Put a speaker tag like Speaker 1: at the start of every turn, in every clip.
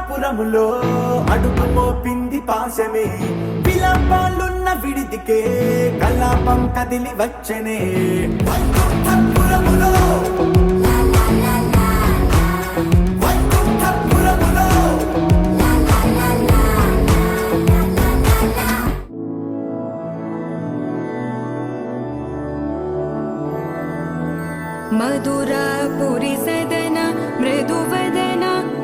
Speaker 1: పురములో అడుగు మోపింది పాశమే విలాపాలున్న విడిదికే కలాపం కదిలి వచ్చనే వైకుంఠపురములో
Speaker 2: मधुरापुरी सदन मृदुवदन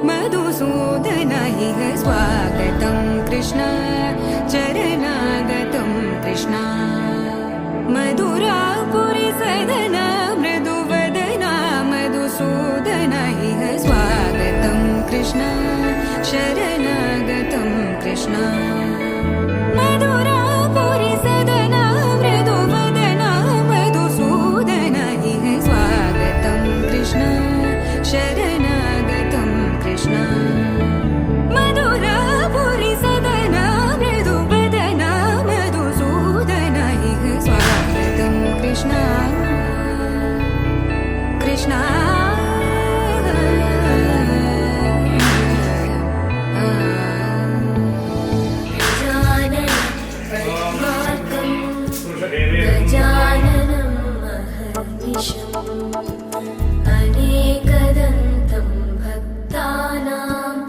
Speaker 2: मधुसूदन इह स्वागतं कृष्ण चरणागतं कृष्ण मधुरापुरी सदन मृदुवदन मधुसूदन इह स्वागतं कृष्ण शरणागतं कृष्ण मधुरापुरी सदन मृदुवदन मधुसूदन इह स्वागतं कृष्ण शरणागतं कृष्ण मधुरापुरी सदन मृदुवदन मधुसूदन इह स्वागतं कृष्ण कृष्ण
Speaker 3: गजाननं महर्निशम् अनेकदन्तं भक्तानाम्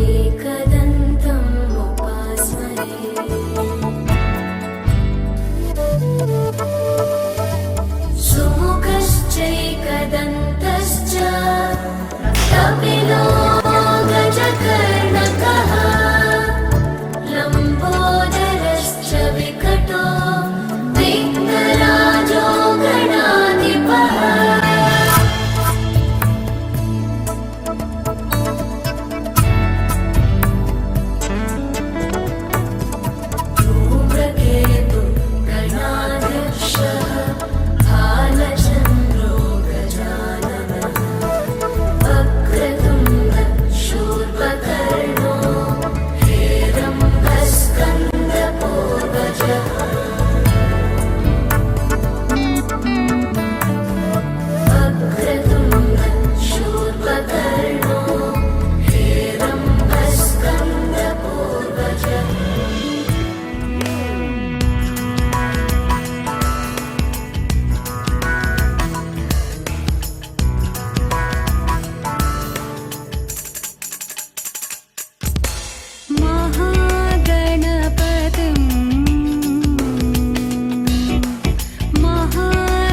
Speaker 3: एकदन्तम् उपास्महे सुमुखश्चैकदन्तश्च कपिलो गजकर्णकः लम्बोदरश्च विकटो विघ्नराजो गणाधिपः धूम्रकेतु गणाध्यक्षः भालचन्द्रो गजाननः वक्रतुण्ड शूर्पकर्णो हेरम्बस्कन्दपूर्वजः वक्रतुण्ड शूर्पकर्णो हेरम्बस्कन्दपूर्वजः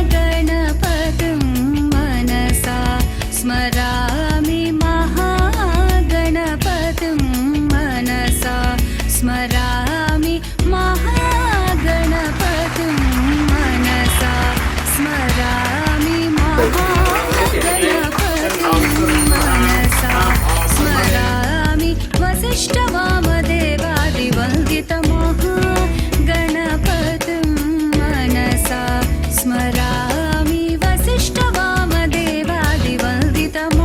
Speaker 2: महागणपतिं मनसा स्मरामि महागणपतिं मनसा स्मरामि महागणपतिं मनसा स्मरामि महागणपतिं मनसा स्मरामि वसिष्ठवामदेवादिवन्दितमहागणपतिं मनसा स्मरामि वसिष्ठवामदेवादिवन्दितमहागणपतिं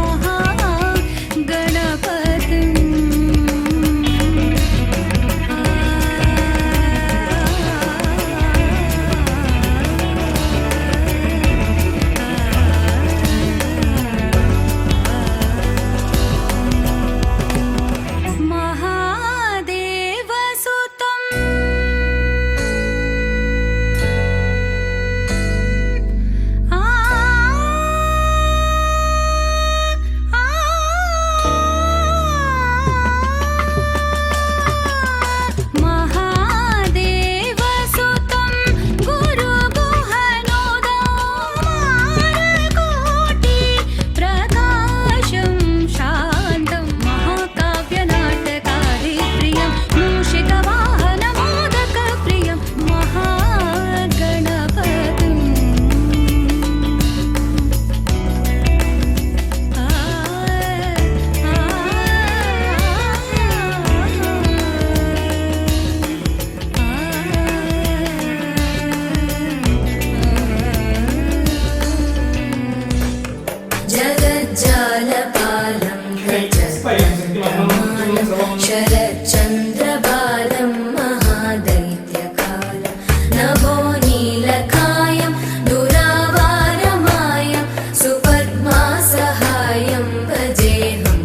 Speaker 3: जगज्जालपालं गजप्रमालं शरच्चन्द्रबालं महादैत्यकालं नभो नीलकायं दुरावारमायं सुपद्मासहायं भजेऽहं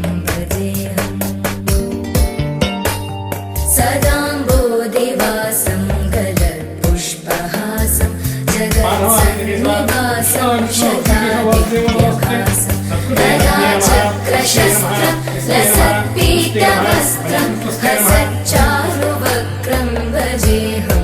Speaker 3: सदाम्बोधिवासं गलत्पुष्पहासं जगत्सन्निवासं शतादित्यभासं गदाचक्रशस्त्रं लसत्पीतवस्त्रं हसच्चारुवक्त्रं भजेऽहं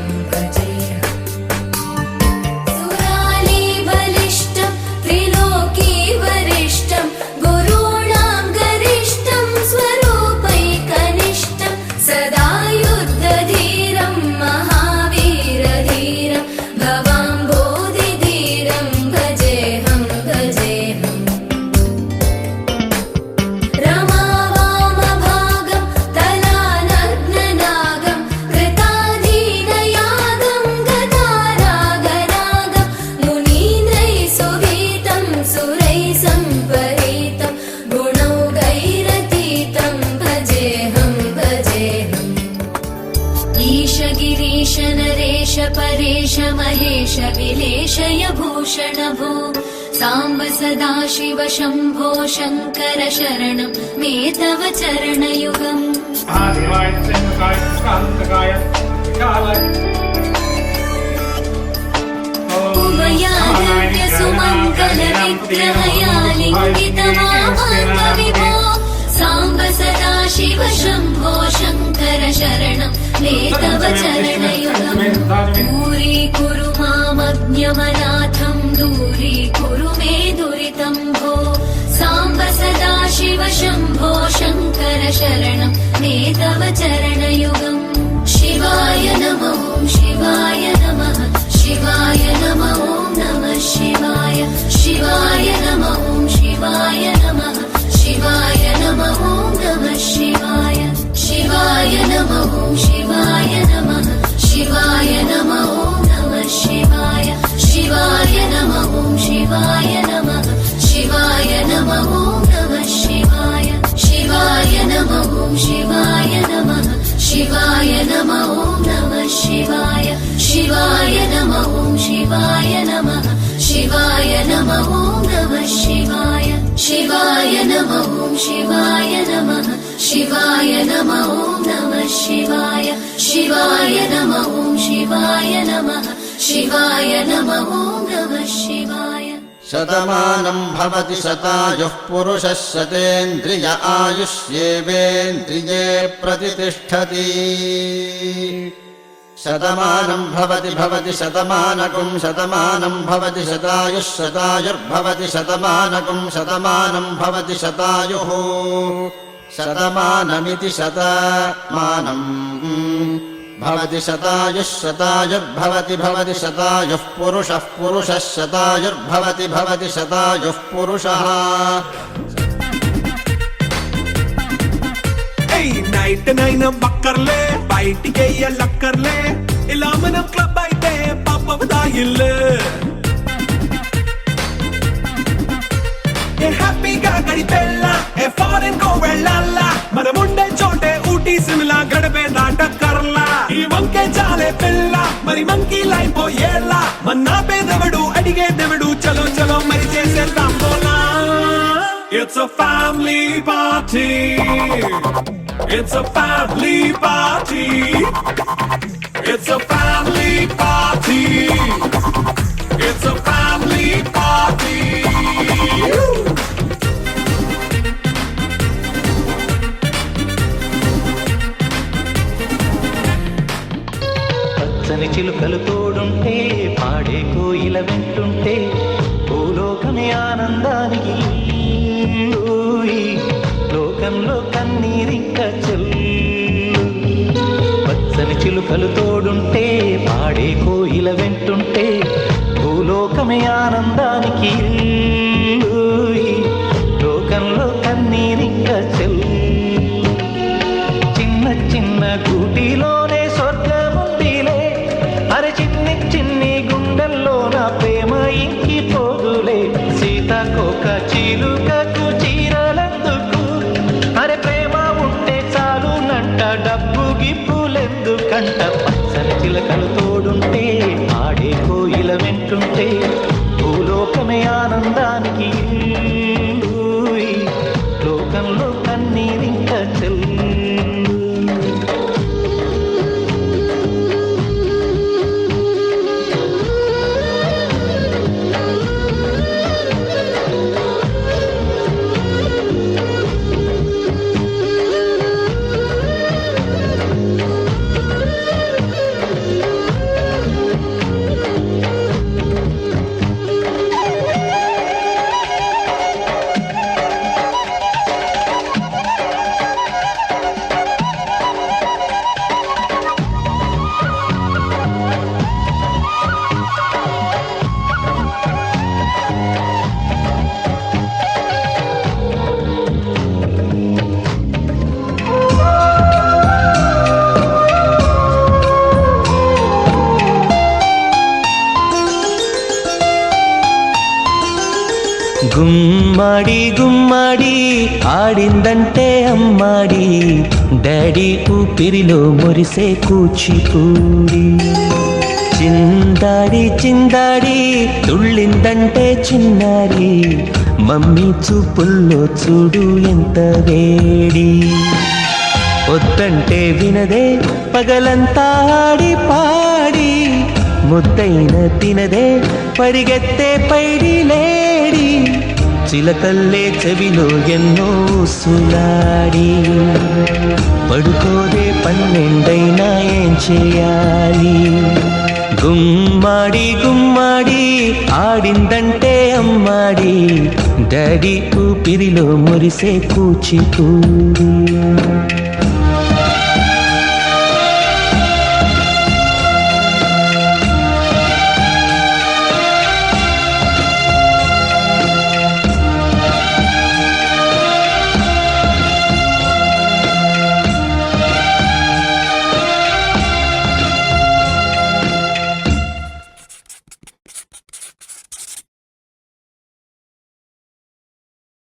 Speaker 3: सुरालीबलिष्ठं त्रिलोकीवरिष्ठं गुरूणां गरिष्ठं स्वरूपैकनिष्ठं सदा युद्धधीरं महावीरधीरं भवाम्बोधिधीरं भजेऽहं रमावामभागं तलानग्ननागं कृताधीनयागं गदारागरागं मुनीन्द्रैः सुगीतं सुरैः सम्परीतं गुणौघैरतीतं भजेऽहं ईश गिरीश नरेश परेश महेश विलेशय भूषण भो साम्ब सदाशिव शम्भो शङ्कर शरणं मे तव चरणयुगम्
Speaker 4: महादेवाय शङ्काय कान्तकाय
Speaker 3: उभयादित्य सुमङ्गल विग्रहया लिङ्गितमामाङ्गविभो साम्ब सदाशिव शम्भो शङ्कर शरणं मे तव चरणयुगम् दूरीकुरु मामज्ञमनाथं दूरीकुरु मे दुरितं भो साम्ब सदाशिव शम्भो शङ्कर शरणं मे तव चरणयुगम् शिवाय नमः शिवाय नमः शिवाय नमः नमः शिवाय शिवाय नमः शिवाय नमः शिवाय नमः नमः शिवाय शिवाय नमः शिवाय नमः शिवाय नमः नमः शिवाय शिवाय नमः शिवाय नमः शिवाय नमः नमः शिवाय शिवाय नमः शिवाय नमः शिवाय नमः नमः शिवाय शिवाय नमः शिवाय नमः शिवाय नमः नमः शिवाय शिवाय नमः शिवाय नमः शिवाय नमः नमः शिवाय शिवाय नमः शिवाय नमः शिवाय नमः नमः शिवाय
Speaker 5: शतमानं भवति शतायुः पुरुषः शतेन्द्रिय आयुष्येवेन्द्रिये प्रतिष्ठति शतमानं भवति शतमानकं शतमानं भवति शतायुः शतायुर्भवति शतमानकं शतमानं भवति शतायुः शतमानमिति शतमानं भवति शतायुः शतायुर्भवति भवति शतायुः पुरुषः पुरुषः शतायुर्भवति भवति शतायुः पुरुषः
Speaker 1: నైట్ నైన్ బక్కర్లే బయటికి లక్కర్లే ఇలా మనం క్లబ్ అయితే పాపదా ఇల్లు ఏ హ్యాపీగా గడిపెళ్ళా ఏ ఫారెన్ కో వెళ్ళాలా మనముండే చోటే ఊటీ సిమ్లా గడపే దాటక్కర్లా ఈ వంకే చాలే పిల్ల మరి మంకీ లైఫ్ పోయేలా మన్నా పేదవడు అడిగేదెవడు చలో చలో మరి చేసేద్దాం బోలా It's a family party. It's a family party. It's a family party. It's a family party.
Speaker 6: పచ్చని చిలుకలు తోడుంటే పాడే కోయిల వింటుంటే భూలోకమే ఆనందానికి లోకంలో కన్నీరింక చెల్లు పచ్చని చిలుకలు తోడుంటే పాడే కోయిల వింటుంటే భూలోకమే ఆనందానికి లోకంలో కన్నీరింక చెల్లు చిన్న చిన్న గూటిలోనే స్వర్గముందిలే అరే చిన్ని చిన్ని గుండెల్లో నా ప్రేమ ఇంకి పోదులే సీతాకోక చీలు గుమ్మడి గుమ్మడి ఆడిందంటే అమ్మాడి డాడీ ఊపిరిలో మురిసే కూచిపూడి చిందాడి చిందాడి తుళ్ళిందంటే చిన్నారి మమ్మీ చూపుల్లో చూడు ఎంత వేడి వద్దంటే వినదే పగలంతా ఆడి పాడి ముద్దైన తినదే పరిగెత్తే పైడి లేడి చిలకల్లే చెవిలో ఎన్నో సులాడి పడుకోదే 12 ఏం చేయాలి గుమ్మాడి గుమ్మాడి ఆడిందంటే అమ్మాడి డాడీ ఊపిరిలో మురిసే కూచిపూడి